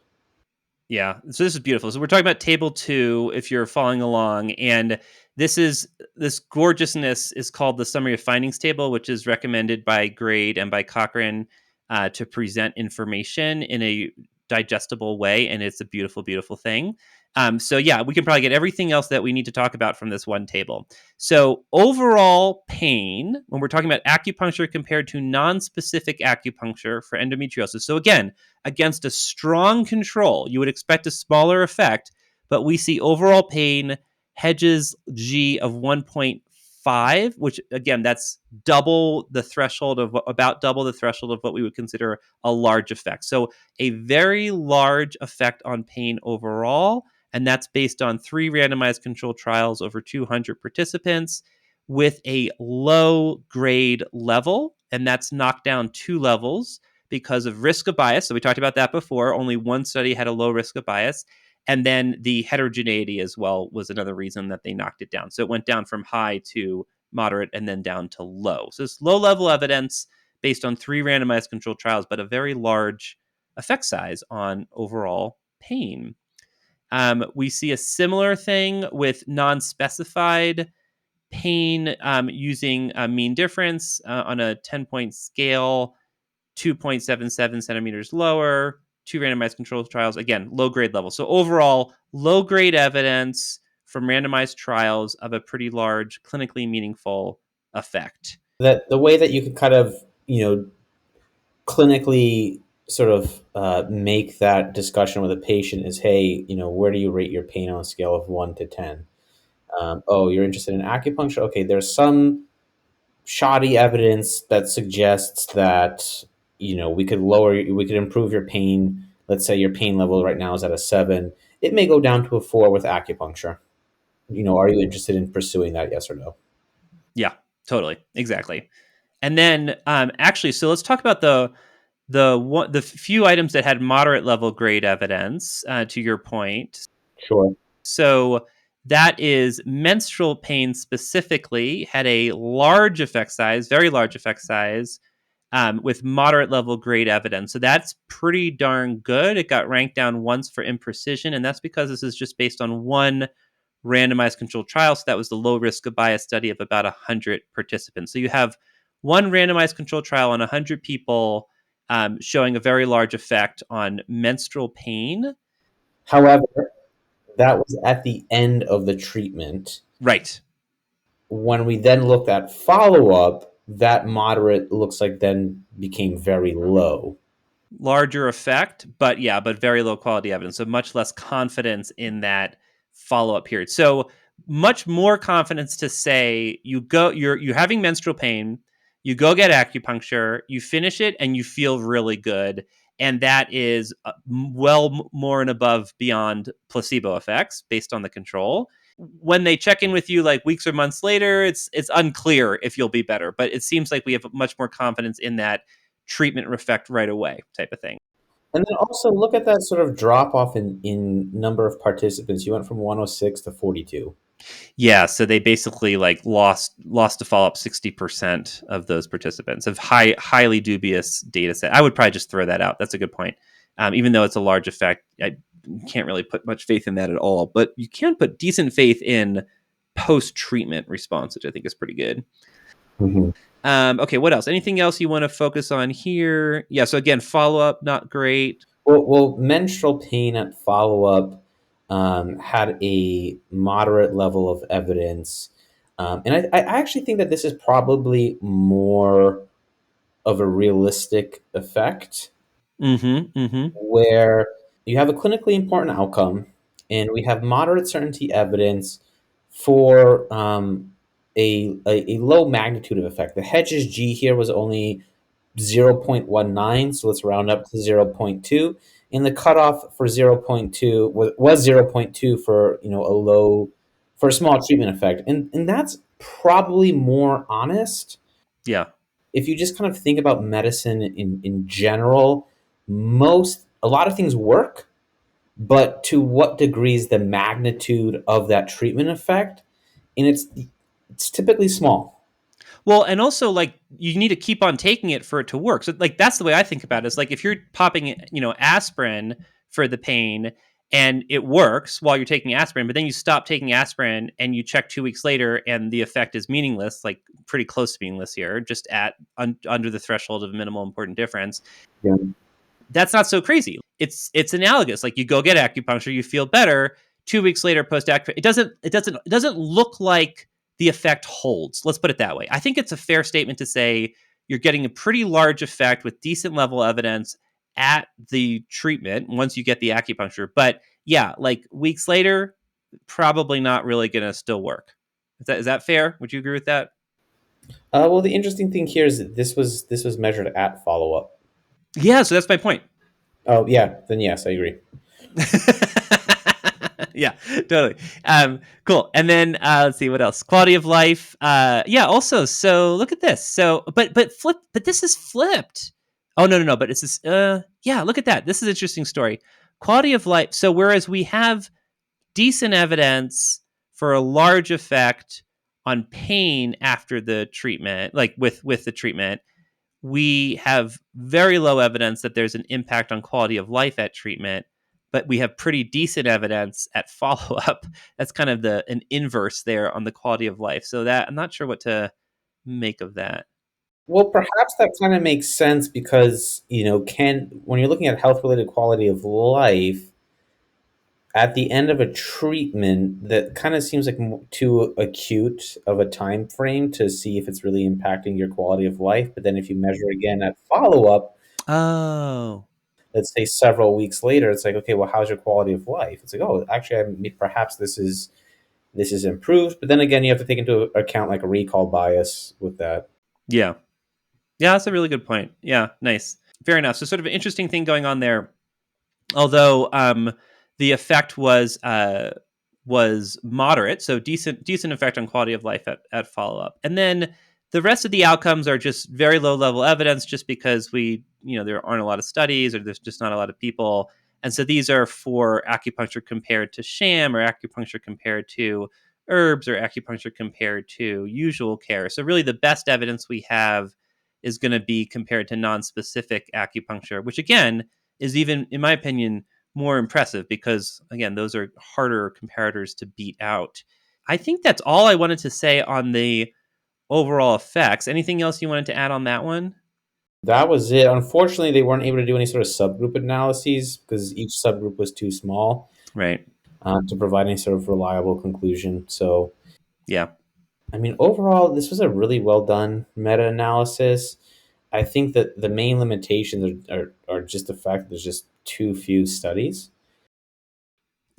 [SPEAKER 4] Yeah, so this is beautiful. So we're talking about table 2, if you're following along, and this gorgeousness is called the summary of findings table, which is recommended by Grade and by Cochrane to present information in a digestible way, and it's a beautiful, beautiful thing. So yeah, we can probably get everything else that we need to talk about from this one table. So overall pain, when we're talking about acupuncture compared to non-specific acupuncture for endometriosis. So again, against a strong control, you would expect a smaller effect, but we see overall pain Hedges G of 1.5, which again, that's double the threshold of about double the threshold of what we would consider a large effect. So a very large effect on pain overall. And that's based on 3 randomized controlled trials over 200 participants with a low grade level. And that's knocked down 2 levels because of risk of bias. So we talked about that before. Only one study had a low risk of bias. And then the heterogeneity as well was another reason that they knocked it down. So it went down from high to moderate and then down to low. So it's low level evidence based on 3 randomized controlled trials, but a very large effect size on overall pain. We see a similar thing with non-specified pain using a mean difference on a 10-point scale, 2.77 centimeters lower, 2 randomized controlled trials. Again, low grade level. So overall, low grade evidence from randomized trials of a pretty large, clinically meaningful effect.
[SPEAKER 3] That the way that you could kind of, clinically sort of make that discussion with a patient is, hey, where do you rate your pain on a scale of 1 to 10? Oh, you're interested in acupuncture? Okay, there's some shoddy evidence that suggests that we could improve your pain. Let's say your pain level right now is at a 7. It may go down to a 4 with acupuncture. Are you interested in pursuing that? Yes or no?
[SPEAKER 4] Yeah, totally, exactly. And then actually, so let's talk about the few items that had moderate level grade evidence. To your point,
[SPEAKER 3] Sure.
[SPEAKER 4] so that is menstrual pain specifically had a large effect size, very large effect size, with moderate level grade evidence. So that's pretty darn good. It got ranked down once for imprecision, and that's because this is just based on one randomized controlled trial. So that was the low risk of bias study of about 100 participants. So you have one randomized controlled trial on 100 people showing a very large effect on menstrual pain.
[SPEAKER 3] However, that was at the end of the treatment.
[SPEAKER 4] Right.
[SPEAKER 3] When we then looked at follow-up, that moderate looks like then became very low.
[SPEAKER 4] Larger effect, but very low quality evidence. So much less confidence in that follow-up period. So much more confidence to say you're having menstrual pain, you go get acupuncture, you finish it, and you feel really good. And that is well more and above beyond placebo effects based on the control. When they check in with you like weeks or months later, it's unclear if you'll be better. But it seems like we have much more confidence in that treatment effect right away type of thing.
[SPEAKER 3] And then also look at that sort of drop off in number of participants. You went from 106 to 42.
[SPEAKER 4] Yeah, so they basically like lost to follow up 60% of those participants of highly dubious data set. I would probably just throw that out. That's a good point. Even though it's a large effect, I can't really put much faith in that at all. But you can put decent faith in post-treatment response, which I think is pretty good.
[SPEAKER 3] Mm-hmm.
[SPEAKER 4] Okay, what else? Anything else you want to focus on here? Yeah, so again, follow-up, not great.
[SPEAKER 3] Well, menstrual pain at follow-up had a moderate level of evidence. And I actually think that this is probably more of a realistic effect where you have a clinically important outcome and we have moderate certainty evidence for a low magnitude of effect. The Hedges G here was only 0.19, so let's round up to 0.2. And the cutoff for 0.2 was 0.2 for a small treatment effect. And that's probably more honest.
[SPEAKER 4] Yeah.
[SPEAKER 3] If you just kind of think about medicine in general, a lot of things work, but to what degree is the magnitude of that treatment effect? And it's typically small.
[SPEAKER 4] Well, and also like you need to keep on taking it for it to work. So like that's the way I think about it. Is like if you're popping, aspirin for the pain and it works while you're taking aspirin, but then you stop taking aspirin and you check 2 weeks later and the effect is meaningless, like pretty close to meaningless here, just at under the threshold of minimal important difference.
[SPEAKER 3] Yeah.
[SPEAKER 4] That's not so crazy. It's analogous. Like you go get acupuncture, you feel better. 2 weeks later, post acupuncture, it doesn't look like the effect holds. Let's put it that way. I think it's a fair statement to say you're getting a pretty large effect with decent level evidence at the treatment once you get the acupuncture. But yeah, like weeks later, probably not really going to still work. Is that fair? Would you agree with that?
[SPEAKER 3] Well, the interesting thing here is that this was measured at follow up.
[SPEAKER 4] Yeah, so that's my point.
[SPEAKER 3] Oh yeah, then yes, I agree.
[SPEAKER 4] Yeah, totally. Cool. And then let's see what else. Quality of life. Yeah. Also, so look at this. So, but this is flipped. Oh no. But it's this. Yeah. Look at that. This is an interesting story. Quality of life. So whereas we have decent evidence for a large effect on pain after the treatment, like with the treatment, we have very low evidence that there's an impact on quality of life at treatment, but we have pretty decent evidence at follow up. That's kind of an inverse there on the quality of life. So that I'm not sure what to make of that.
[SPEAKER 3] Well, perhaps that kind of makes sense because, when you're looking at health related quality of life, at the end of a treatment, that kind of seems like too acute of a time frame to see if it's really impacting your quality of life. But then if you measure again at follow up,
[SPEAKER 4] Oh,
[SPEAKER 3] let's say several weeks later, it's like, okay, well, how's your quality of life? It's like, oh, actually, perhaps this is improved. But then again, you have to take into account like a recall bias with that.
[SPEAKER 4] yeah. Yeah, that's a really good point. Yeah, nice. Fair enough. So sort of an interesting thing going on there. Although the effect was moderate, so decent effect on quality of life at follow up. And then the rest of the outcomes are just very low level evidence, just because there aren't a lot of studies or there's just not a lot of people. And so these are for acupuncture compared to sham, or acupuncture compared to herbs, or acupuncture compared to usual care. So really the best evidence we have is going to be compared to non-specific acupuncture, which again is, even in my opinion, more impressive because, again, those are harder comparators to beat out. I think that's all I wanted to say on the overall effects. Anything else you wanted to add on that one?
[SPEAKER 3] That was it. Unfortunately, they weren't able to do any sort of subgroup analyses because each subgroup was too small,
[SPEAKER 4] right,
[SPEAKER 3] to provide any sort of reliable conclusion. So,
[SPEAKER 4] yeah.
[SPEAKER 3] I mean, overall, this was a really well done meta analysis. I think that the main limitations are just the fact that there's just too few studies.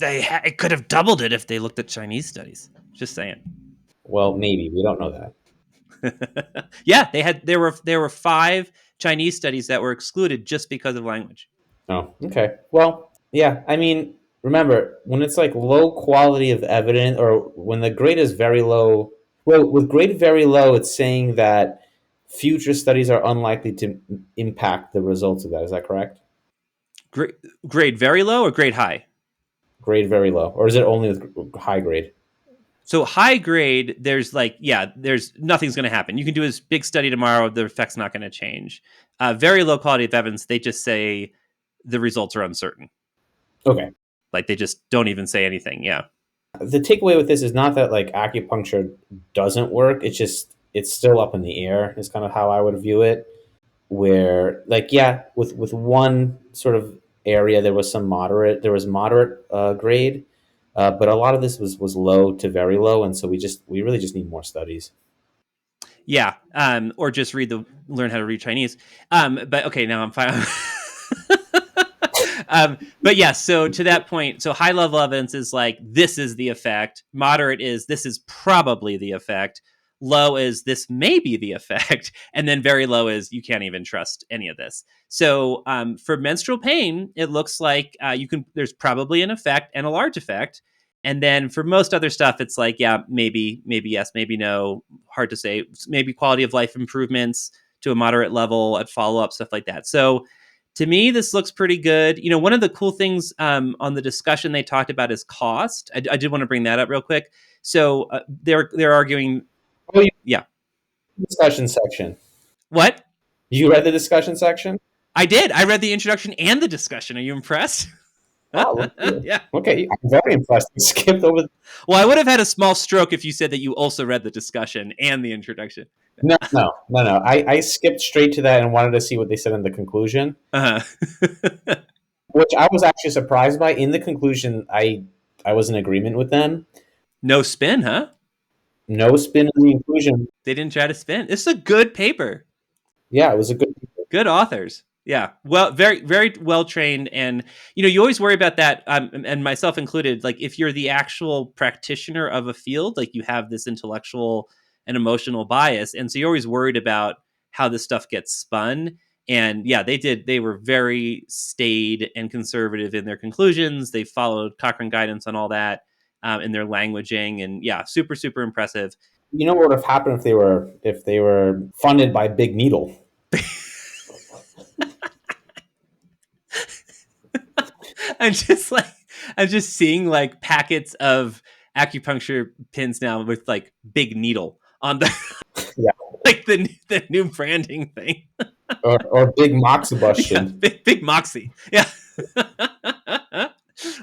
[SPEAKER 4] It could have doubled it if they looked at Chinese studies. Just saying.
[SPEAKER 3] Well, maybe we don't know that.
[SPEAKER 4] Yeah, there were 5 Chinese studies that were excluded just because of language.
[SPEAKER 3] Oh, okay. Well, yeah. I mean, remember when it's like low quality of evidence, or when the grade is very low. Well, with grade very low, it's saying that future studies are unlikely to impact the results of that. Is that correct?
[SPEAKER 4] Grade very low or grade high?
[SPEAKER 3] Grade very low, or is it only with high grade?
[SPEAKER 4] So high grade, there's nothing's going to happen. You can do a big study tomorrow, the effect's not going to change. Very low quality of evidence, they just say the results are uncertain.
[SPEAKER 3] Okay.
[SPEAKER 4] Like they just don't even say anything. Yeah.
[SPEAKER 3] The takeaway with this is not that like acupuncture doesn't work. It's still up in the air. Is kind of how I would view it. Where like with one sort of area there was moderate grade, but a lot of this was low to very low, and so we really just need more studies.
[SPEAKER 4] Yeah, or just learn how to read Chinese. But okay, now I'm fine. But yeah, so to that point, so high level evidence is like this is the effect. Moderate is this is probably the effect. Low is this may be the effect, and then very low is you can't even trust any of this. So for menstrual pain, it looks like there's probably an effect and a large effect. And then for most other stuff, it's like, yeah, maybe yes, maybe no, hard to say. Maybe quality of life improvements to a moderate level at follow up, stuff like that. So to me, this looks pretty good. One of the cool things on the discussion they talked about is cost. I did want to bring that up real quick. So they're arguing.
[SPEAKER 3] Oh,
[SPEAKER 4] yeah.
[SPEAKER 3] Discussion section.
[SPEAKER 4] What?
[SPEAKER 3] You read the discussion section?
[SPEAKER 4] I did. I read the introduction and the discussion. Are you impressed?
[SPEAKER 3] Oh,
[SPEAKER 4] yeah.
[SPEAKER 3] Okay, I'm very impressed. You skipped over.
[SPEAKER 4] Well, I would have had a small stroke if you said that you also read the discussion and the introduction.
[SPEAKER 3] No. I skipped straight to that and wanted to see what they said in the conclusion.
[SPEAKER 4] Uh-huh.
[SPEAKER 3] Which I was actually surprised by. In the conclusion, I was in agreement with them.
[SPEAKER 4] No spin, huh?
[SPEAKER 3] No spin in the inclusion.
[SPEAKER 4] They didn't try to spin. It's a good paper.
[SPEAKER 3] Yeah, it was a good paper.
[SPEAKER 4] Good authors. Yeah. Well, very, very well trained. And, you always worry about that. And myself included, like if you're the actual practitioner of a field, like you have this intellectual and emotional bias. And so you're always worried about how this stuff gets spun. And yeah, they were very staid and conservative in their conclusions. They followed Cochrane guidance on all that in their languaging. And yeah, super, super impressive.
[SPEAKER 3] You know what would have happened if they were funded by Big Needle?
[SPEAKER 4] I'm just seeing like packets of acupuncture pins now with like Big Needle on the
[SPEAKER 3] Yeah.
[SPEAKER 4] like the new branding thing.
[SPEAKER 3] or Big Moxibustion.
[SPEAKER 4] Yeah, big Moxie. Yeah.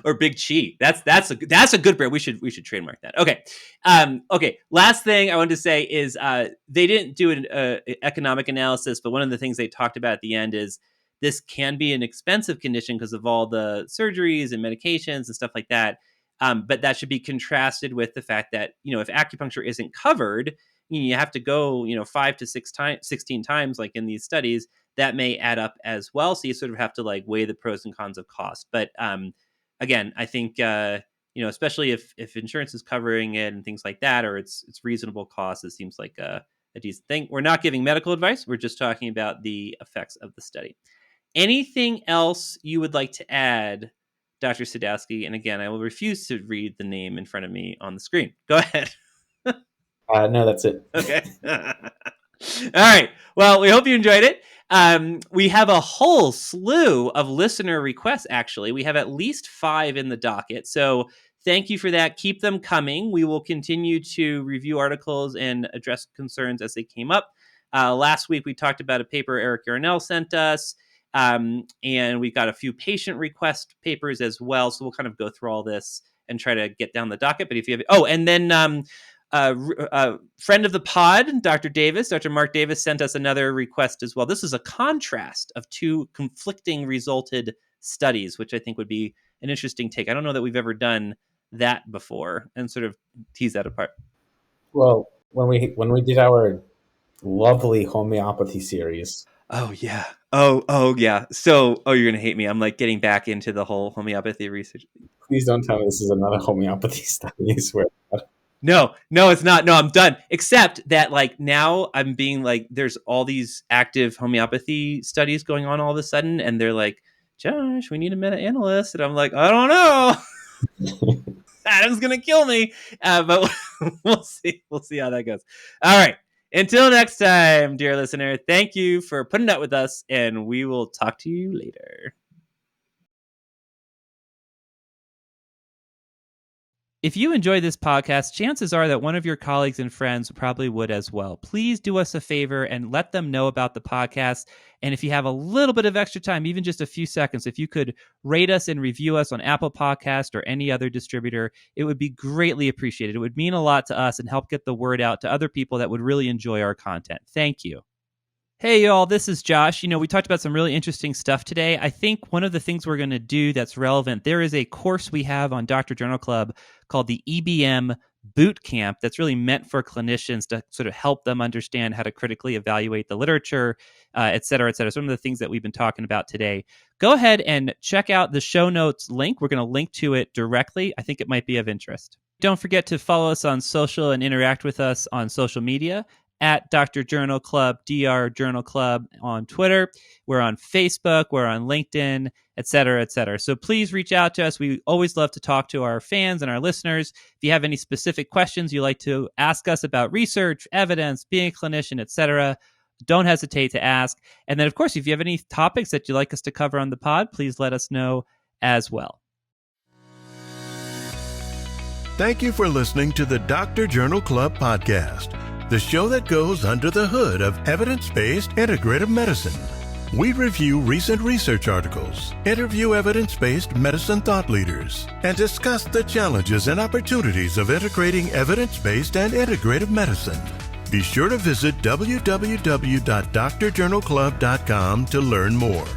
[SPEAKER 4] Or Big Chi. That's a good brand. We should trademark that. Okay. Okay. Last thing I wanted to say is they didn't do an economic analysis, but one of the things they talked about at the end is this can be an expensive condition because of all the surgeries and medications and stuff like that. But that should be contrasted with the fact that, if acupuncture isn't covered, you have to go, 5 to 16 times, like in these studies, that may add up as well. So you sort of have to like weigh the pros and cons of cost. But again, I think, especially if insurance is covering it and things like that, or it's reasonable cost, it seems like a decent thing. We're not giving medical advice. We're just talking about the effects of the study. Anything else you would like to add, Dr. Sadowski? And again, I will refuse to read the name in front of me on the screen. Go ahead.
[SPEAKER 3] No, that's it.
[SPEAKER 4] Okay. All right. Well, we hope you enjoyed it. We have a whole slew of listener requests, actually. We have at least 5 in the docket. So thank you for that. Keep them coming. We will continue to review articles and address concerns as they came up. Last week, we talked about a paper Eric Yarnell sent us. And we got a few patient request papers as well. So we'll kind of go through all this and try to get down the docket. But if you have, and then friend of the pod, Dr. Mark Davis sent us another request as well. This is a contrast of 2 conflicting resulted studies, which I think would be an interesting take. I don't know that we've ever done that before and sort of tease that apart.
[SPEAKER 3] Well, when we did our lovely homeopathy series.
[SPEAKER 4] Oh yeah. Oh yeah. So, you're gonna hate me. I'm like getting back into the whole homeopathy research.
[SPEAKER 3] Please don't tell me this is another homeopathy study. I swear.
[SPEAKER 4] No, it's not. No, I'm done. Except that like now I'm being like, there's all these active homeopathy studies going on all of a sudden, and they're like, Josh, we need a meta-analyst, and I'm like, I don't know. Adam's gonna kill me. But we'll see. We'll see how that goes. All right. Until next time, dear listener, thank you for putting up with us, and we will talk to you later. If you enjoy this podcast, chances are that one of your colleagues and friends probably would as well. Please do us a favor and let them know about the podcast. And if you have a little bit of extra time, even just a few seconds, if you could rate us and review us on Apple Podcast or any other distributor, it would be greatly appreciated. It would mean a lot to us and help get the word out to other people that would really enjoy our content. Thank you. Hey, y'all, this is Josh. We talked about some really interesting stuff today. I think one of the things we're going to do that's relevant, there is a course we have on Dr. Journal Club called the EBM Boot Camp that's really meant for clinicians to sort of help them understand how to critically evaluate the literature, et cetera, et cetera. Some of the things that we've been talking about today. Go ahead and check out the show notes link. We're going to link to it directly. I think it might be of interest. Don't forget to follow us on social and interact with us on social media. At Dr. Journal Club, Dr. Journal Club on Twitter. We're on Facebook, we're on LinkedIn, et cetera, et cetera. So please reach out to us. We always love to talk to our fans and our listeners. If you have any specific questions you'd like to ask us about research, evidence, being a clinician, et cetera, don't hesitate to ask. And then, of course, if you have any topics that you'd like us to cover on the pod, please let us know as well.
[SPEAKER 1] Thank you for listening to the Dr. Journal Club podcast, the show that goes under the hood of evidence-based integrative medicine. We review recent research articles, interview evidence-based medicine thought leaders, and discuss the challenges and opportunities of integrating evidence-based and integrative medicine. Be sure to visit www.drjournalclub.com to learn more.